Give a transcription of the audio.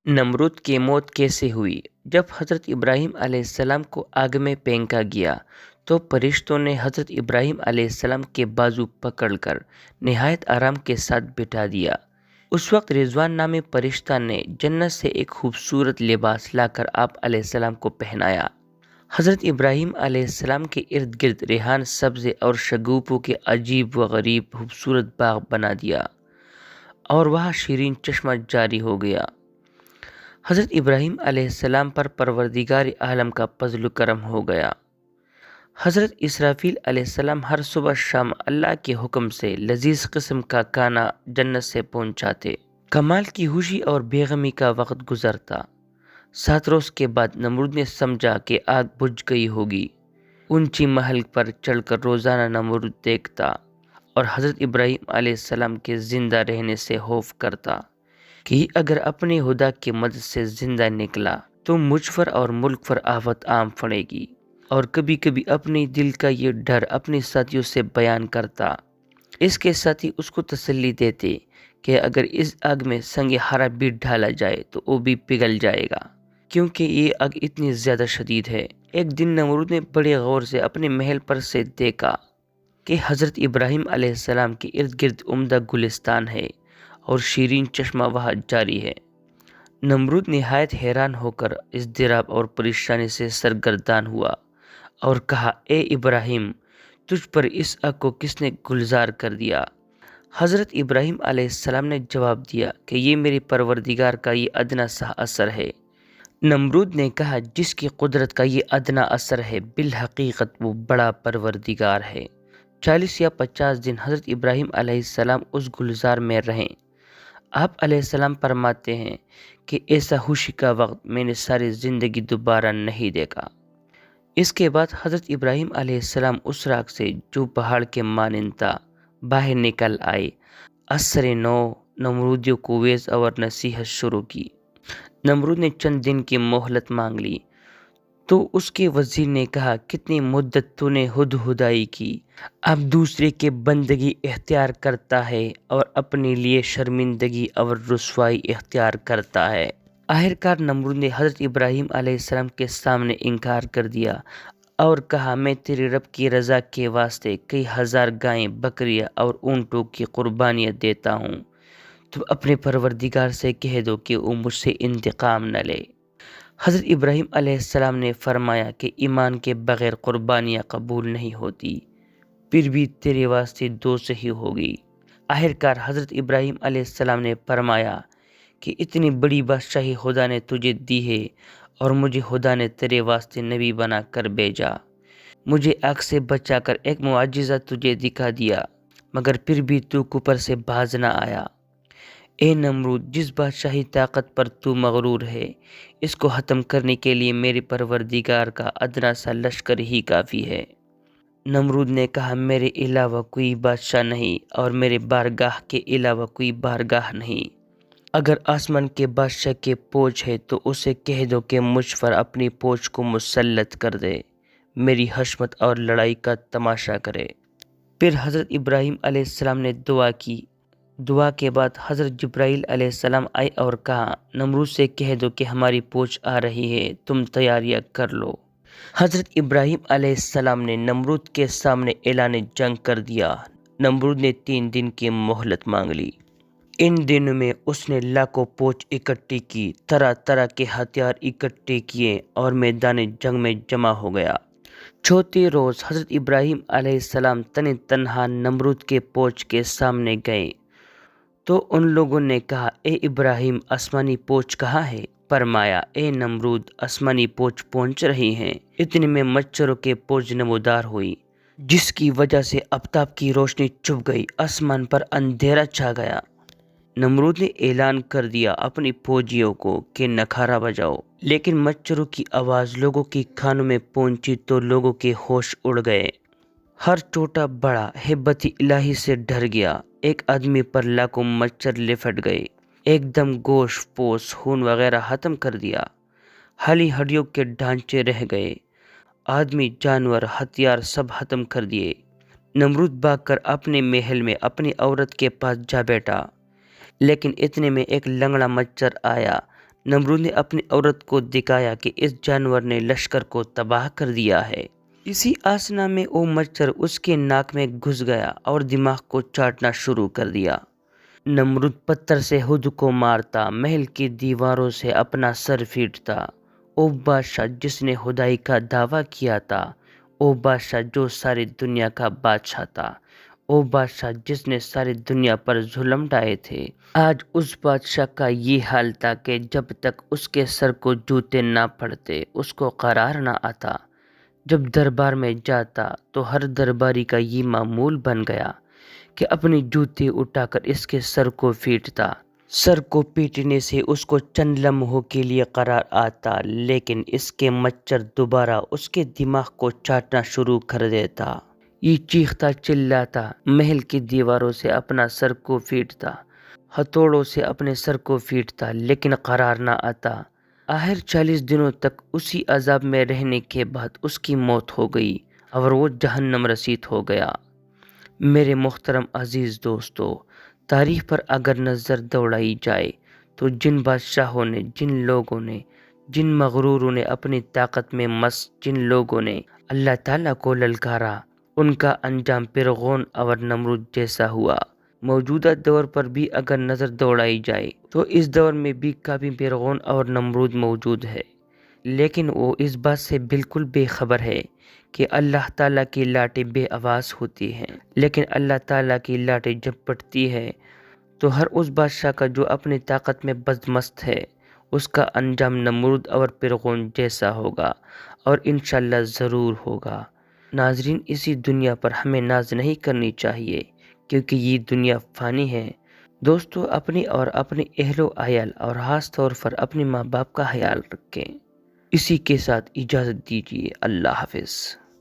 नमरूद की मौत कैसे हुई? जब हज़रत इब्राहीम अलैहिस्सलाम को आग में फेंका गया तो फरिश्तों ने हज़रत इब्राहीम अलैहिस्सलाम के बाजू पकड़कर निहायत आराम के साथ बिठा दिया। उस वक्त रिजवान नामी फरिश्ता ने जन्नत से एक खूबसूरत लिबास लाकर आप अलैहिस्सलाम को पहनाया। हज़रत इब्राहीम अलैहिस्सलाम के इर्द गिर्द रेहान सब्ज़ और शगुफों के अजीब व गरीब खूबसूरत बाग बना दिया और वहाँ शीरीन चश्मा जारी हो गया। हज़रत इब्राहीम अलैहिस्सलाम पर परवरदिगार आलम का फज़्ल करम हो गया। हज़रत इसराफील अलैहिस्सलाम हर सुबह शाम अल्लाह के हुक्म से लजीज किस्म का खाना जन्नत से पहुँचाते। कमाल की खुशी और बेगमी का वक्त गुजरता। 7 रोज़ के बाद नमरूद ने समझा कि आग बुझ गई होगी। ऊंची महल पर चढ़कर रोज़ाना नमरूद देखता और हज़रत इब्राहीम अलैहिस्सलाम के ज़िंदा रहने से खौफ करता कि अगर अपने खुदा की मदद से जिंदा निकला तो मुझ पर और मुल्क पर आफत आम पड़ेगी। और कभी कभी अपने दिल का ये डर अपने साथियों से बयान करता। इसके साथी उसको तसल्ली देते कि अगर इस आग में संग हरा भी डाला जाए तो वो भी पिघल जाएगा, क्योंकि ये आग इतनी ज़्यादा शदीद है। एक दिन नमरूद ने बड़े गौर से अपने महल पर से देखा कि हज़रत इब्राहीम अलैहिस्सलाम के इर्द गिर्द उम्दा गुलिस्तान है और शीरीन चश्मा वहाँ जारी है। नमरूद निहायत हैरान होकर इज़्दिराब और परेशानी से सरगर्दान हुआ और कहा, ए इब्राहीम, तुझ पर इस आग को किसने गुलजार कर दिया? हज़रत इब्राहीम अलैहिस्सलाम ने जवाब दिया कि ये मेरे परवरदिगार का ये अदना सा असर है। नमरूद ने कहा, जिसकी कुदरत का ये अदना असर है, बिल हकीकत वो बड़ा परवरदिगार है। 40 या 50 दिन हज़रत इब्राहीम अलैहिस्सलाम उस गुलजार में रहें। आप अलैहिस्सलाम फरमाते हैं कि ऐसा खुशी का वक्त मैंने सारी ज़िंदगी दोबारा नहीं देखा। इसके बाद हज़रत इब्राहीम अलैहिस्सलाम उस राग से जो पहाड़ के मानिंद था बाहर निकल आए। असर नौ नमरूदियों को वेज़ और नसीहत शुरू की। नमरूद ने चंद दिन की मोहलत मांग ली तो उसके वजीर ने कहा, कितनी मुद्दत तूने हुदहुदाई की, अब दूसरे के बंदगी इख्तियार करता है और अपने लिए शर्मिंदगी और रुसवाई इख्तियार करता है। आखिरकार नमरूद ने हज़रत इब्राहीम अलैहिस्सलाम के सामने इनकार कर दिया और कहा, मैं तेरे रब की रज़ा के वास्ते कई हज़ार गायें, बकरियां और ऊँटों की कुर्बानियाँ देता हूँ। तुम अपने परवरदिगार से कह दो कि वो मुझसे इंतकाम न ले। हज़रत इब्राहीम अलैहिस्सलाम ने फरमाया कि ईमान के बग़ैर कुर्बानियाँ कबूल नहीं होती, फिर भी तेरे वास्ते दो सही होगी। आखिरकार हज़रत इब्राहीम अलैहिस्सलाम ने फरमाया कि इतनी बड़ी बादशाही खुदा ने तुझे दी है और मुझे खुदा ने तेरे वास्ते नबी बना कर भेजा। मुझे आग से बचाकर एक मुआजिज़ा तुझे दिखा दिया, मगर फिर भी तू कुफर से बाज ना आया। ए नमरूद, जिस बादशाही ताकत पर तू मगरूर है, इसको ख़त्म करने के लिए मेरे परवरदिगार का अदना सा लश्कर ही काफ़ी है। नमरूद ने कहा, मेरे अलावा कोई बादशाह नहीं और मेरे बारगाह के अलावा कोई बारगाह नहीं। अगर आसमान के बादशाह के पोच है तो उसे कह दो कि मुझ पर अपनी पोच को मुसल्लत कर दे, मेरी हशमत और लड़ाई का तमाशा करे। फिर हज़रत इब्राहीम अलैहिस्सलाम ने दुआ की। दुआ के बाद हज़रत जिब्राईल अलैहिस्सलाम आए और कहा, नमरूद से कह दो कि हमारी पोच आ रही है, तुम तैयारियां कर लो। हज़रत इब्राहीम अलैहिस्सलाम ने नमरूद के सामने ऐलान जंग कर दिया। नमरूद ने 3 दिन की मोहलत मांग ली। इन दिनों में उसने लाखों पोच इकट्ठी की, तरह तरह के हथियार इकट्ठे किए और मैदान जंग में जमा हो गया। चौथे रोज़ हज़रत इब्राहीम अलैहिस्सलाम तने तन्हा नमरूद के पोच के सामने गए तो उन लोगों ने कहा, ए इब्राहीम, आसमानी पोच कहाँ है? फरमाया, ए नमरूद, आसमानी पोच पहुंच रही हैं। इतने में मच्छरों के पोच नमूदार हुई, जिसकी वजह से आफताब की रोशनी चुप गई, आसमान पर अंधेरा छा गया। नमरूद ने ऐलान कर दिया अपनी फौजियों को कि नखारा बजाओ, लेकिन मच्छरों की आवाज़ लोगों की कानों में पहुंची तो लोगों के होश उड़ गए। हर छोटा बड़ा हेबती इलाही से डर गया। एक आदमी पर लाखों मच्छर लिपट गए, एकदम गोश्त पोश खून वगैरह खत्म कर दिया। हली हड्डियों के ढांचे रह गए। आदमी, जानवर, हथियार सब खत्म कर दिए। नमरूद भागकर अपने महल में अपनी औरत के पास जा बैठा, लेकिन इतने में एक लंगड़ा मच्छर आया। نمرود نے اپنی عورت کو دکھایا کہ اس جانور نے لشکر کو تباہ کر دیا ہے۔ اسی آسنا میں وہ مچھر اس کے ناک میں گھس گیا اور دماغ کو چاٹنا شروع کر دیا۔ نمرود پتھر سے خود کو مارتا، محل کی دیواروں سے اپنا سر پیٹتا۔ وہ بادشاہ جس نے خدائی کا دعویٰ کیا تھا، وہ بادشاہ جو ساری دنیا کا بادشاہ تھا، وہ بادشاہ جس نے ساری دنیا پر ظلم ڈھائے تھے، آج اس بادشاہ کا یہ حال تھا کہ جب تک اس کے سر کو جوتے نہ پڑتے اس کو قرار نہ آتا۔ جب دربار میں جاتا تو ہر درباری کا یہ معمول بن گیا کہ اپنی جوتے اٹھا کر اس کے سر کو پیٹتا۔ سر کو پیٹنے سے اس کو چند لمحوں کے لیے قرار آتا، لیکن اس کے مچھر دوبارہ اس کے دماغ کو چاٹنا شروع کر دیتا۔ یہ چیختا چلاتا، محل کی دیواروں سے اپنا سر کو پیٹتا، ہتھوڑوں سے اپنے سر کو پیٹتا، لیکن قرار نہ آتا۔ آخر 40 دنوں تک اسی عذاب میں رہنے کے بعد اس کی موت ہو گئی اور وہ جہنم رسید ہو گیا۔ میرے محترم عزیز دوستو، تاریخ پر اگر نظر دوڑائی جائے تو جن بادشاہوں نے، جن لوگوں نے، جن مغروروں نے اپنی طاقت میں مست، جن لوگوں نے اللہ تعالیٰ کو للکارا، ان کا انجام فرعون اور نمرود جیسا ہوا۔ موجودہ دور پر بھی اگر نظر دوڑائی جائے تو اس دور میں بھی کافی فرعون اور نمرود موجود ہے، لیکن وہ اس بات سے بالکل بے خبر ہے کہ اللہ تعالیٰ کی لاٹھی بے آواز ہوتی ہے، لیکن اللہ تعالیٰ کی لاٹھی جب پڑتی ہے تو ہر اس بادشاہ کا جو اپنی طاقت میں بدمست ہے، اس کا انجام نمرود اور فرعون جیسا ہوگا، اور انشاءاللہ ضرور ہوگا۔ ناظرین، اسی دنیا پر ہمیں ناز نہیں کرنی چاہیے کیونکہ یہ دنیا فانی ہے۔ دوستو، اپنی اور اپنے اہل و عیال اور خاص طور پر اپنے ماں باپ کا خیال رکھیں۔ اسی کے ساتھ اجازت دیجیے، اللہ حافظ۔